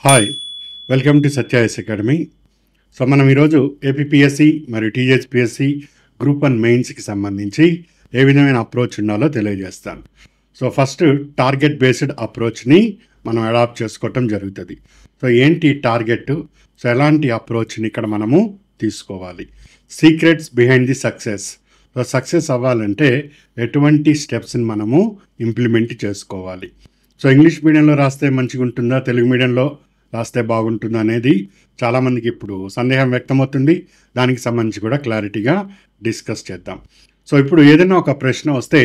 Hi, welcome to Satya's academy. So మనం ఈరోజు APPSC మరియు టీజెస్పిఎస్సి గ్రూప్ 1 మెయిన్స్కి సంబంధించి ఏ విధమైన అప్రోచ్ ఉండాలో తెలియజేస్తాను. సో ఫస్ట్ టార్గెట్ బేస్డ్ అప్రోచ్ని మనం అడాప్ట్ చేసుకోవటం జరుగుతుంది. సో ఏంటి టార్గెట్, సో ఎలాంటి అప్రోచ్ని ఇక్కడ మనము తీసుకోవాలి, secrets behind the success. So success అవ్వాలంటే ఎటువంటి స్టెప్స్ని మనము ఇంప్లిమెంట్ చేసుకోవాలి. సో ఇంగ్లీష్ మీడియంలో రాస్తే మంచిగా ఉంటుందా, తెలుగు మీడియంలో రాస్తే బాగుంటుందా అనేది చాలామందికి ఇప్పుడు సందేహం వ్యక్తమవుతుంది. దానికి సంబంధించి కూడా క్లారిటీగా డిస్కస్ చేద్దాం. సో ఇప్పుడు ఏదైనా ఒక ప్రశ్న వస్తే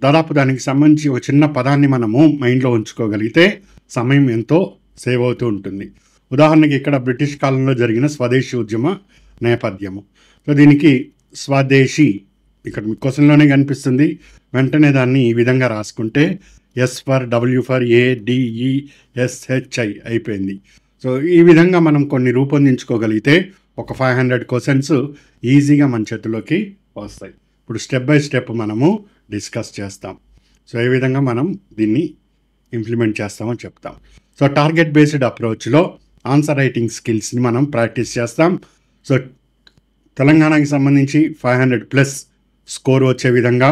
దాదాపు దానికి సంబంధించి ఒక చిన్న పదాన్ని మనము మైండ్లో ఉంచుకోగలిగితే సమయం ఎంతో సేవ్ అవుతూ ఉంటుంది. ఉదాహరణకి ఇక్కడ బ్రిటిష్ కాలంలో జరిగిన స్వదేశీ ఉద్యమ నేపథ్యము. సో దీనికి స్వదేశీ ఇక్కడ మీ క్వశ్చన్లోనే కనిపిస్తుంది. వెంటనే దాన్ని ఈ విధంగా రాసుకుంటే S for W for ADESHI అయిపోయింది. సో ఈ విధంగా మనం కొన్ని రూపొందించుకోగలిగితే ఒక 500 క్వశ్చన్స్ ఈజీగా మన చేతిలోకి వస్తాయి. ఇప్పుడు స్టెప్ బై స్టెప్ మనము డిస్కస్ చేస్తాం. సో ఏ విధంగా మనం దీన్ని ఇంప్లిమెంట్ చేస్తామో చెప్తాం. సో టార్గెట్ బేస్డ్ అప్రోచ్లో ఆన్సర్ రైటింగ్ స్కిల్స్ని మనం ప్రాక్టీస్ చేస్తాం. సో తెలంగాణకి సంబంధించి 500+ స్కోర్ వచ్చే విధంగా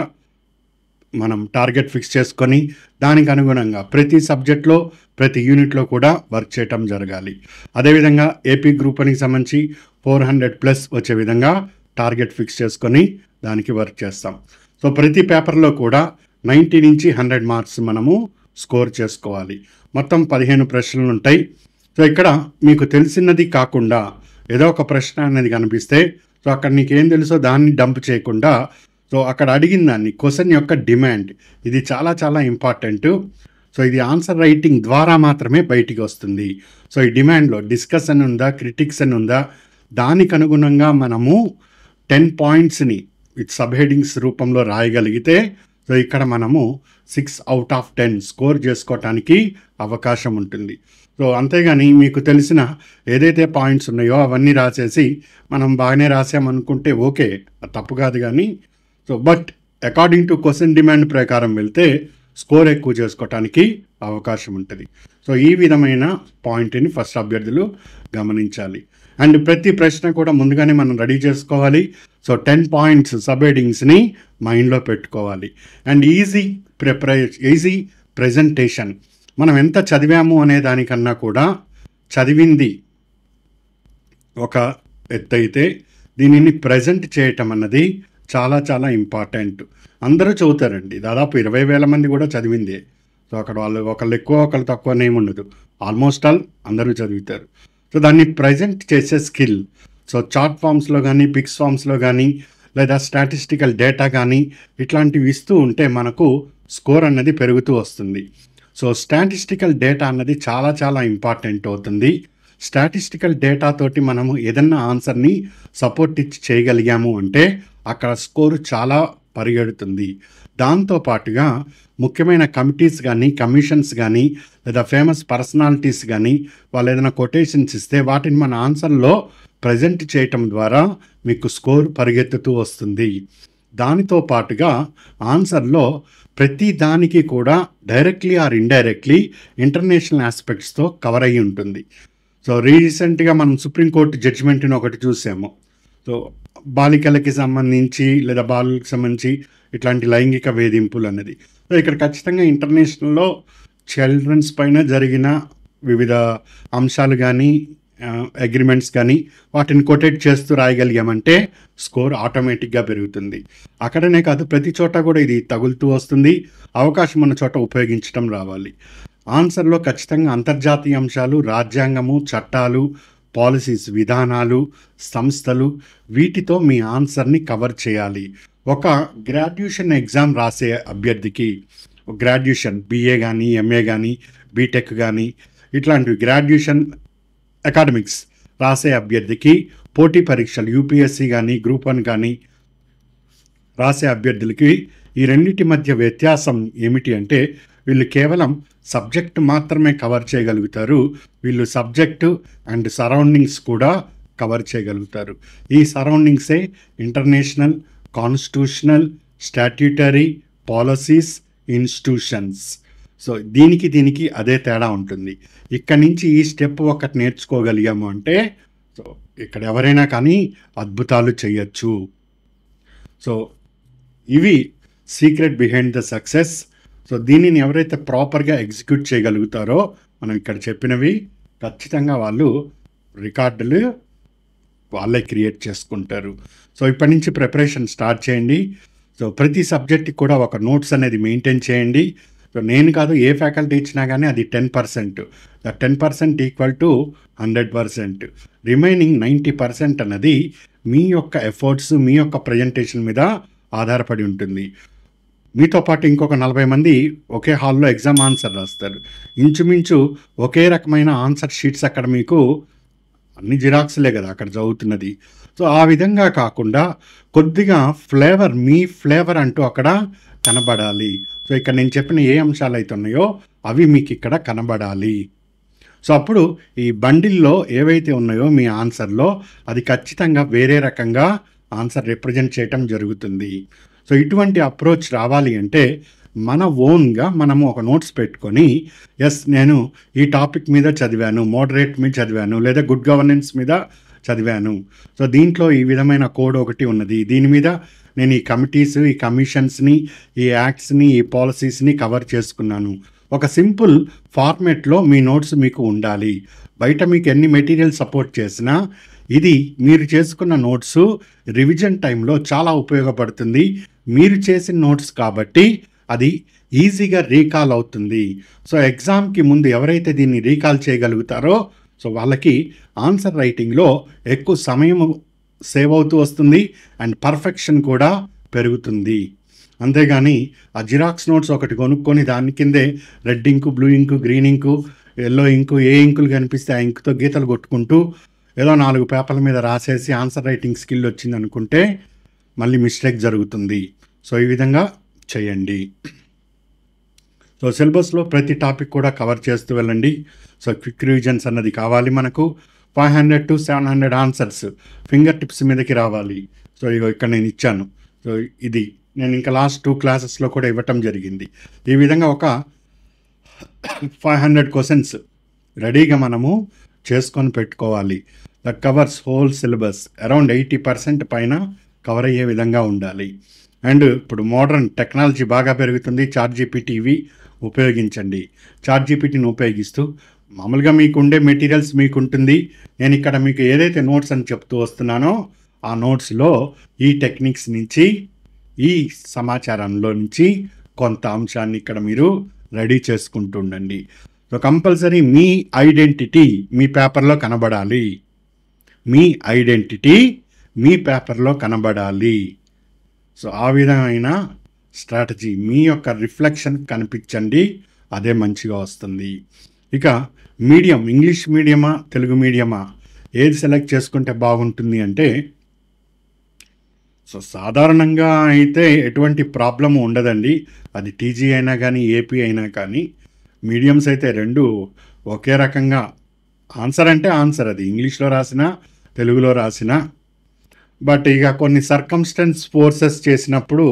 మనం టార్గెట్ ఫిక్స్ చేసుకొని దానికి అనుగుణంగా ప్రతి సబ్జెక్ట్లో ప్రతి యూనిట్లో కూడా వర్క్ చేయటం జరగాలి. అదేవిధంగా ఏపీ గ్రూప్ 1కి సంబంధించి 400+ వచ్చే విధంగా టార్గెట్ ఫిక్స్ చేసుకొని దానికి వర్క్ చేస్తాం. సో ప్రతి పేపర్లో కూడా 90 నుంచి 100 మార్క్స్ మనము స్కోర్ చేసుకోవాలి. మొత్తం 15 ప్రశ్నలు ఉంటాయి. సో ఇక్కడ మీకు తెలిసినది కాకుండా ఏదో ఒక ప్రశ్న అనేది కనిపిస్తే సో అక్కడ నీకేం తెలుసో దాన్ని డంప్ చేయకుండా సో అక్కడ అడిగిన దాన్ని క్వశ్చన్ యొక్క డిమాండ్ ఇది చాలా చాలా ఇంపార్టెంట్. సో ఇది ఆన్సర్ రైటింగ్ ద్వారా మాత్రమే బయటికి వస్తుంది. సో ఈ డిమాండ్లో డిస్కషన్ ఉందా, క్రిటిక్స్ అని ఉందా, దానికి అనుగుణంగా మనము 10 పాయింట్స్ని విత్ సబ్ హెడింగ్స్ రూపంలో రాయగలిగితే సో ఇక్కడ మనము 6 out of 10 స్కోర్ చేసుకోవటానికి అవకాశం ఉంటుంది. సో అంతేగాని మీకు తెలిసిన ఏదైతే పాయింట్స్ ఉన్నాయో అవన్నీ రాసేసి మనం బాగానే రాసామనుకుంటే ఓకే, తప్పు కాదు. కానీ so but according to question demand ప్రకారం వెళ్తే స్కోర్ ఎక్కువ చేసుకోవటానికి అవకాశం ఉంటుంది. సో ఈ విధమైన పాయింట్ని ఫస్ట్ అభ్యర్థులు గమనించాలి. అండ్ ప్రతి ప్రశ్న కూడా ముందుగానే మనం రెడీ చేసుకోవాలి. సో 10 పాయింట్స్ సబ్ హెడింగ్స్ని మైండ్లో పెట్టుకోవాలి. And easy presentation. మనం ఎంత చదివాము అనే దానికన్నా కూడా చదివింది ఒక ఎత్తు అయితే దీనిని ప్రజెంట్ చేయటం అన్నది చాలా చాలా ఇంపార్టెంట్. అందరూ చదువుతారండి, దాదాపు 20,000 మంది కూడా చదివిందే. సో అక్కడ వాళ్ళు ఒకళ్ళు ఎక్కువ ఒకళ్ళు తక్కువ నేమ్ ఉండదు, ఆల్మోస్ట్ ఆల్ అందరూ చదువుతారు. సో దాన్ని ప్రజెంట్ చేసే స్కిల్, సో చార్ట్ ఫామ్స్లో కానీ పిక్స్ ఫామ్స్లో కానీ లేదా స్టాటిస్టికల్ డేటా కానీ ఇట్లాంటివి ఇస్తూ ఉంటే మనకు స్కోర్ అన్నది పెరుగుతూ వస్తుంది. సో స్టాటిస్టికల్ డేటా అన్నది చాలా చాలా ఇంపార్టెంట్ అవుతుంది. స్టాటిస్టికల్ డేటా తోటి మనము ఏదన్నా ఆన్సర్ని సపోర్ట్ ఇచ్చి చేయగలిగాము అంటే అక్కడ స్కోరు చాలా పరిగెడుతుంది. దాంతోపాటుగా ముఖ్యమైన కమిటీస్ కానీ కమిషన్స్ కానీ లేదా ఫేమస్ పర్సనాలిటీస్ కానీ వాళ్ళు ఏదైనా కొటేషన్స్ ఇస్తే వాటిని మన ఆన్సర్లో ప్రజెంట్ చేయటం ద్వారా మీకు స్కోర్ పరిగెత్తుతూ వస్తుంది. దానితో పాటుగా ఆన్సర్లో ప్రతి దానికి కూడా డైరెక్ట్లీ ఆర్ ఇండైరెక్ట్లీ ఇంటర్నేషనల్ ఆస్పెక్ట్స్తో కవర్ అయ్యి ఉంటుంది. సో రీసెంట్గా మనం సుప్రీంకోర్టు జడ్జిమెంట్ని ఒకటి చూసాము. సో బాలికలకి సంబంధించి లేదా బాలులకు సంబంధించి ఇట్లాంటి లైంగిక వేధింపులు అన్నది. సో ఇక్కడ ఖచ్చితంగా ఇంటర్నేషనల్లో చిల్డ్రన్స్ పైన జరిగిన వివిధ అంశాలు కానీ అగ్రిమెంట్స్ కానీ వాటిని కొటేట్ చేస్తూ రాయగలిగామంటే స్కోర్ ఆటోమేటిక్గా పెరుగుతుంది. అక్కడనే కాదు, ప్రతి చోట కూడా ఇది తగులుతూ వస్తుంది. అవకాశం ఉన్న చోట ఉపయోగించడం రావాలి. ఆన్సర్లో ఖచ్చితంగా అంతర్జాతీయ అంశాలు, రాజ్యాంగము, చట్టాలు, పాలసీస్, విధానాలు, సంస్థలు, వీటితో మీ ఆన్సర్ని కవర్ చేయాలి. ఒక గ్రాడ్యుయేషన్ ఎగ్జామ్ రాసే అభ్యర్థికి గ్రాడ్యుయేషన్ BA కానీ MA కానీ బీటెక్ కానీ ఇట్లాంటివి గ్రాడ్యుయేషన్ అకాడమిక్స్ రాసే అభ్యర్థికి పోటీ పరీక్షలు UPSC కానీ గ్రూప్ 1 కానీ రాసే అభ్యర్థులకి ఈ రెండింటి మధ్య వ్యత్యాసం ఏమిటి అంటే వీళ్ళు కేవలం సబ్జెక్టు మాత్రమే కవర్ చేయగలుగుతారు. వీళ్ళు సబ్జెక్టు అండ్ సరౌండింగ్స్ కూడా కవర్ చేయగలుగుతారు. ఈ సరౌండింగ్సే international, constitutional, statutory, policies, institutions. So దీనికి అదే తేడా ఉంటుంది. ఇక్కడ నుంచి ఈ స్టెప్ ఒకటి నేర్చుకోగలిగాము అంటే సో ఇక్కడ ఎవరైనా కానీ అద్భుతాలు చేయొచ్చు. సో ఇవి secret behind the success. So దీనిని ఎవరైతే ప్రాపర్గా ఎగ్జిక్యూట్ చేయగలుగుతారో మనం ఇక్కడ చెప్పినవి ఖచ్చితంగా వాళ్ళు రికార్డులు వాళ్ళే క్రియేట్ చేసుకుంటారు. సో ఇప్పటి నుంచి ప్రిపరేషన్ స్టార్ట్ చేయండి. సో ప్రతి సబ్జెక్ట్కి కూడా ఒక నోట్స్ అనేది మెయింటైన్ చేయండి. సో నేను కాదు, ఏ ఫ్యాకల్టీ ఇచ్చినా కానీ అది 10%. The 10% equal to 100%. రిమైనింగ్ 90% అన్నది మీ యొక్క ఎఫర్ట్స్, మీ యొక్క ప్రజెంటేషన్ మీద ఆధారపడి ఉంటుంది. మీతో పాటు ఇంకొక 40 మంది ఒకే హాల్లో ఎగ్జామ్ ఆన్సర్ రాస్తారు. ఇంచుమించు ఒకే రకమైన ఆన్సర్ షీట్స్ అక్కడ మీకు అన్ని జిరాక్స్లే కదా అక్కడ చదువుతున్నది. సో ఆ విధంగా కాకుండా కొద్దిగా ఫ్లేవర్, మీ ఫ్లేవర్ అంటూ అక్కడ కనబడాలి. సో ఇక్కడ నేను చెప్పిన ఏ అంశాలు అయితే ఉన్నాయో అవి మీకు ఇక్కడ కనబడాలి. సో అప్పుడు ఈ బండిల్లో ఏవైతే ఉన్నాయో మీ ఆన్సర్లో అది ఖచ్చితంగా వేరే రకంగా ఆన్సర్ రిప్రజెంట్ చేయటం జరుగుతుంది. సో ఇటువంటి అప్రోచ్ రావాలి అంటే మన ఓన్గా మనము ఒక నోట్స్ పెట్టుకొని ఎస్ నేను ఈ టాపిక్ మీద చదివాను, మోడరేట్ మీద చదివాను, లేదా గుడ్ గవర్నెన్స్ మీద చదివాను. సో దీంట్లో ఈ విధమైన కోడ్ ఒకటి ఉన్నది, దీని మీద నేను ఈ కమిటీస్, ఈ కమిషన్స్ని, ఈ యాక్ట్స్ని, ఈ పాలసీస్ని కవర్ చేసుకున్నాను. ఒక సింపుల్ ఫార్మేట్లో మీ నోట్స్ మీకు ఉండాలి. బయట మీకు ఎన్ని మెటీరియల్ సపోర్ట్ చేసినా ఇది మీరు చేసుకున్న నోట్స్ రివిజన్ టైంలో చాలా ఉపయోగపడుతుంది. మీరు చేసిన నోట్స్ కాబట్టి అది ఈజీగా రీకాల్ అవుతుంది. సో ఎగ్జామ్కి ముందు ఎవరైతే దీన్ని రీకాల్ చేయగలుగుతారో సో వాళ్ళకి ఆన్సర్ రైటింగ్లో ఎక్కువ సమయం సేవ్ అవుతూ వస్తుంది అండ్ పర్ఫెక్షన్ కూడా పెరుగుతుంది. అంతేగాని ఆ జిరాక్స్ నోట్స్ ఒకటి కొనుక్కొని దాని కిందే red ink, blue ink, green ink, yellow ink, ఏ ఇంకులు కనిపిస్తే ఆ ఇంకుతో గీతలు కొట్టుకుంటూ ఏదో 4 పేపర్ల మీద రాసేసి ఆన్సర్ రైటింగ్ స్కిల్ వచ్చింది అనుకుంటే మళ్ళీ మిస్టేక్ జరుగుతుంది. సో ఈ విధంగా చేయండి. సో సిలబస్లో ప్రతి టాపిక్ కూడా కవర్ చేస్తూ వెళ్ళండి. సో క్విక్ రివిజన్స్ అన్నది కావాలి మనకు. 500 to 700 ఆన్సర్స్ ఫింగర్ టిప్స్ మీదకి రావాలి. సో ఇగో ఇక్కడ నేను ఇచ్చాను. సో ఇది నేను ఇంకా లాస్ట్ 2 క్లాసెస్లో కూడా ఇవ్వటం జరిగింది. ఈ విధంగా ఒక 500 క్వశ్చన్స్ రెడీగా మనము చేసుకొని పెట్టుకోవాలి. That covers whole syllabus. Around 80% పైన కవర్ అయ్యే విధంగా ఉండాలి. అండ్ ఇప్పుడు మోడర్న్ టెక్నాలజీ బాగా పెరుగుతుంది. చాట్‌జీపీటీ ఇవి ఉపయోగించండి. చాట్‌జీపీటీని ఉపయోగిస్తూ మామూలుగా మీకు ఉండే మెటీరియల్స్ మీకు ఉంటుంది. నేను ఇక్కడ మీకు ఏదైతే నోట్స్ అని చెప్తూ వస్తున్నానో ఆ నోట్స్లో ఈ టెక్నిక్స్ నుంచి, ఈ సమాచారంలో నుంచి కొంత అంశాన్ని ఇక్కడ మీరు రెడీ చేసుకుంటూ ఉండండి. సో కంపల్సరీ మీ ఐడెంటిటీ మీ పేపర్లో కనబడాలి. మీ ఐడెంటిటీ మీ పేపర్లో కనబడాలి. సో ఆ విధమైన స్ట్రాటజీ, మీ యొక్క రిఫ్లెక్షన్ కనిపించండి, అదే మంచిగా వస్తుంది. ఇక మీడియం, ఇంగ్లీష్ మీడియమా తెలుగు మీడియమా ఏది సెలెక్ట్ చేసుకుంటే బాగుంటుంది అంటే సో సాధారణంగా అయితే ఎటువంటి ప్రాబ్లము ఉండదండి. అది టీజీ అయినా కానీ ఏపీ అయినా కానీ మీడియంస్ అయితే రెండు ఒకే రకంగా ఆన్సర్ అంటే ఆన్సర్, అది ఇంగ్లీష్లో రాసినా తెలుగులో రాసినా. బట్ ఇక కొన్ని సర్కమ్స్టెన్స్ ఫోర్సెస్ చేసినప్పుడు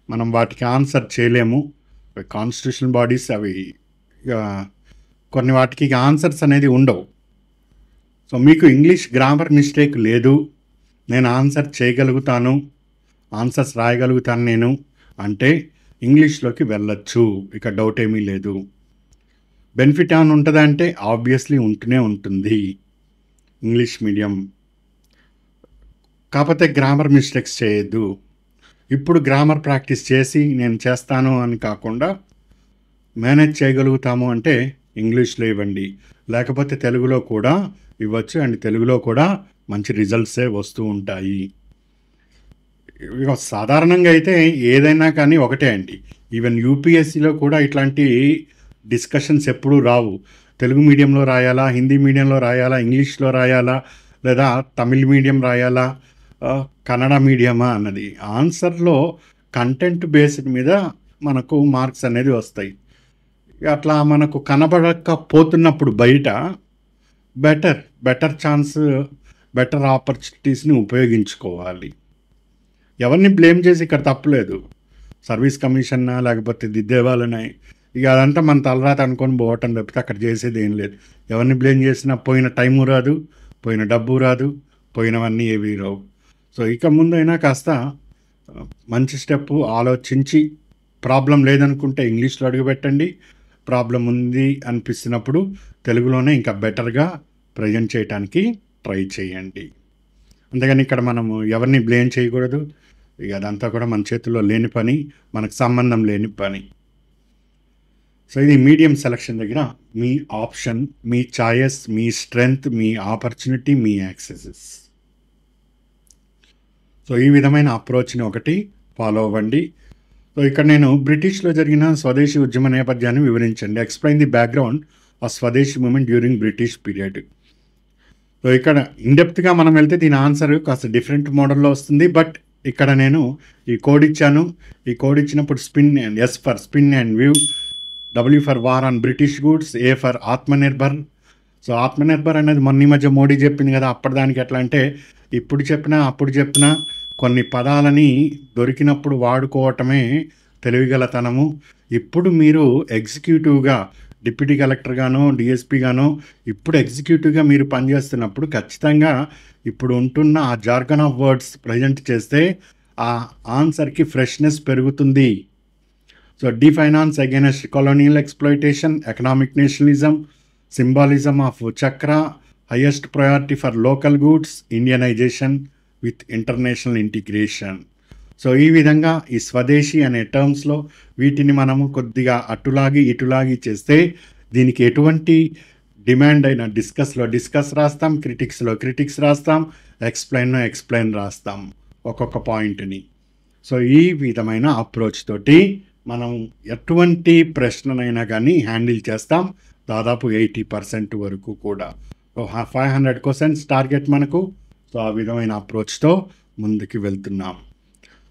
మనం వాటికి ఆన్సర్ చేయలేము. కాన్స్టిట్యూషనల్ బాడీస్ అవి కొన్ని వాటికి ఆన్సర్స్ అనేది ఉండవు. సో మీకు ఇంగ్లీష్ గ్రామర్ మిస్టేక్ లేదు, నేను ఆన్సర్ చేయగలుగుతాను, ఆన్సర్స్ రాయగలుగుతాను నేను అంటే ఇంగ్లీష్లోకి వెళ్ళచ్చు. ఇక డౌట్ ఏమీ లేదు. బెనిఫిట్ ఏమైనా ఉంటుందా అంటే ఆబ్వియస్లీ ఉంటూనే ఉంటుంది ఇంగ్లీష్ మీడియం. కాకపోతే గ్రామర్ మిస్టేక్స్ చేయొద్దు. ఇప్పుడు గ్రామర్ ప్రాక్టీస్ చేసి నేను చేస్తాను అని కాకుండా మేనేజ్ చేయగలుగుతాము అంటే ఇంగ్లీష్లో ఇవ్వండి, లేకపోతే తెలుగులో కూడా ఇవ్వచ్చు. అండ్ తెలుగులో కూడా మంచి రిజల్ట్సే వస్తూ ఉంటాయి. ఇక సాధారణంగా అయితే ఏదైనా కానీ ఒకటే అండి. ఈవెన్ యూపీఎస్సీలో కూడా ఇట్లాంటి డిస్కషన్స్ ఎప్పుడూ రావు. తెలుగు మీడియంలో రాయాలా, హిందీ మీడియంలో రాయాలా, ఇంగ్లీష్లో రాయాలా, లేదా తమిళ్ మీడియం రాయాలా, కన్నడ మీడియమా అన్నది. ఆన్సర్లో కంటెంట్ బేస్డ్ మీద మనకు మార్క్స్ అనేది వస్తాయి. అట్లా మనకు కనబడకపోతున్నప్పుడు బయట బెటర్ ఛాన్స్, బెటర్ ఆపర్చునిటీస్ని ఉపయోగించుకోవాలి. ఎవరిని బ్లేమ్ చేసి ఇక్కడ తప్పులేదు. సర్వీస్ కమిషన్నా లేకపోతే దిద్దే వాళ్ళని ఇక అదంతా మన తలరాత అనుకొని పోవటం తప్పితే అక్కడ చేసేది ఏం లేదు. ఎవరిని బ్లేమ్ చేసినా పోయిన టైము రాదు, పోయిన డబ్బు రాదు, పోయినవన్నీ ఏవి రావు. సో ఇక ముందైనా కాస్త మంచి స్టెప్ ఆలోచించి, ప్రాబ్లం లేదనుకుంటే ఇంగ్లీష్లో అడుగుపెట్టండి, ప్రాబ్లం ఉంది అనిపిస్తున్నప్పుడు తెలుగులోనే ఇంకా బెటర్గా ప్రజెంట్ చేయడానికి ట్రై చేయండి. అంతేగాని ఇక్కడ మనము ఎవరిని బ్లేమ్ చేయకూడదు. ఇక అదంతా కూడా మన చేతుల్లో లేని పని, మనకు సంబంధం లేని పని. సో ఇది మీడియం సెలక్షన్ దగ్గర మీ ఆప్షన్, మీ చాయిస్, మీ స్ట్రెంగ్త్, మీ ఆపర్చునిటీ, మీ యాక్సెసెస్. సో ఈ విధమైన అప్రోచ్ని ఒకటి ఫాలో అవ్వండి. సో ఇక్కడ నేను బ్రిటిష్లో జరిగిన స్వదేశీ ఉద్యమ నేపథ్యాన్ని వివరించండి. Explain the background of Swadeshi movement during British period. So ఇక్కడ ఇన్డెప్త్గా మనం వెళ్తే దీని ఆన్సర్ కాస్త డిఫరెంట్ మోడల్లో వస్తుంది. బట్ ఇక్కడ నేను ఈ కోడ్ ఇచ్చాను. ఈ కోడ్ ఇచ్చినప్పుడు spin and S for spin and view, W for war on British goods, A for Atmanirbhar. So ఆత్మనిర్భర్ అనేది మొన్న ఈ మధ్య మోడీ చెప్పింది కదా, అప్పటిదానికి ఎట్లా అంటే ఇప్పుడు చెప్పినా అప్పుడు చెప్పినా కొన్ని పదాలని దొరికినప్పుడు వాడుకోవటమే తెలివిగలతనము. ఇప్పుడు మీరు ఎగ్జిక్యూటివ్గా, డిప్యూటీ కలెక్టర్గానో డిఎస్పీగానో ఇప్పుడు ఎగ్జిక్యూటివ్గా మీరు పనిచేస్తున్నప్పుడు ఖచ్చితంగా ఇప్పుడు ఉంటున్న ఆ జార్గన్ ఆఫ్ వర్డ్స్ ప్రజెంట్ చేస్తే ఆ ఆన్సర్కి ఫ్రెష్నెస్ పెరుగుతుంది. So defiance against colonial exploitation, economic nationalism, symbolism of chakra, highest priority for local goods, Indianization with international integration. So ఈ విధంగా ఈ స్వదేశీ అనే టర్మ్స్లో వీటిని మనము కొద్దిగా అటులాగి ఇటులాగి చేస్తే దీనికి ఎటువంటి డిమాండ్ అయినా డిస్కస్ రాస్తాం, క్రిటిక్స్ రాస్తాం, ఎక్స్ప్లెయిన్ రాస్తాం ఒక్కొక్క పాయింట్ని. సో ఈ విధమైన అప్రోచ్ తోటి మనం ఎటువంటి ప్రశ్ననైనా కానీ హ్యాండిల్ చేస్తాం, దాదాపు 80% వరకు కూడా. సో 500 క్వశ్చన్స్ టార్గెట్ మనకు. సో ఆ విధమైన అప్రోచ్తో ముందుకు వెళ్తున్నాం.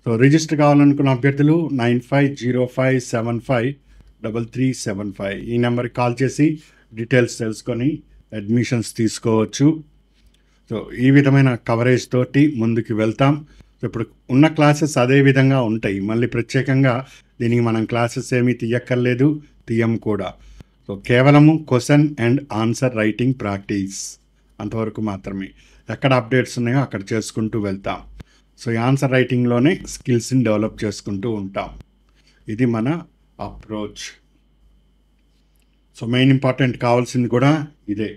సో రిజిస్టర్ కావాలనుకున్న అభ్యర్థులు 9505753375 ఈ నెంబర్కి కాల్ చేసి డీటెయిల్స్ తెలుసుకొని అడ్మిషన్స్ తీసుకోవచ్చు. సో ఈ విధమైన కవరేజ్ తోటి ముందుకు వెళ్తాం. సో ఇప్పుడు ఉన్న క్లాసెస్ అదే విధంగా ఉంటాయి. మళ్ళీ ప్రత్యేకంగా దీనికి మనం క్లాసెస్ ఏమీ తీయం కూడా. సో కేవలము question and answer writing practice అంతవరకు మాత్రమే. ఎక్కడ అప్డేట్స్ ఉన్నాయో అక్కడ చేసుకుంటూ వెళ్తాం. సో ఈ ఆన్సర్ రైటింగ్లోనే స్కిల్స్ని డెవలప్ చేసుకుంటూ ఉంటాం. ఇది మన అప్రోచ్. సో మెయిన్ ఇంపార్టెంట్ కావాల్సింది కూడా ఇదే.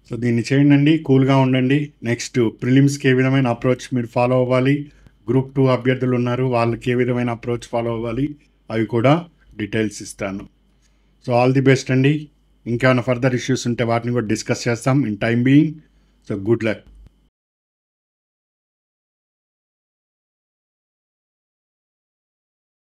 సో దీన్ని చేయండి, కూల్గా ఉండండి. నెక్స్ట్ ప్రిలిమ్స్కి ఏ విధమైన అప్రోచ్ మీరు ఫాలో అవ్వాలి, గ్రూప్ 2 అభ్యర్థులు ఉన్నారు, వాళ్ళకి ఏ విధమైన అప్రోచ్ ఫాలో అవ్వాలి, అవి కూడా డీటెయిల్స్ ఇస్తాను. సో ఆల్ ది బెస్ట్ అండి. ఇంకేమైనా ఫర్దర్ ఇష్యూస్ ఉంటే వాటిని కూడా డిస్కస్ చేస్తాం in time being. So good luck.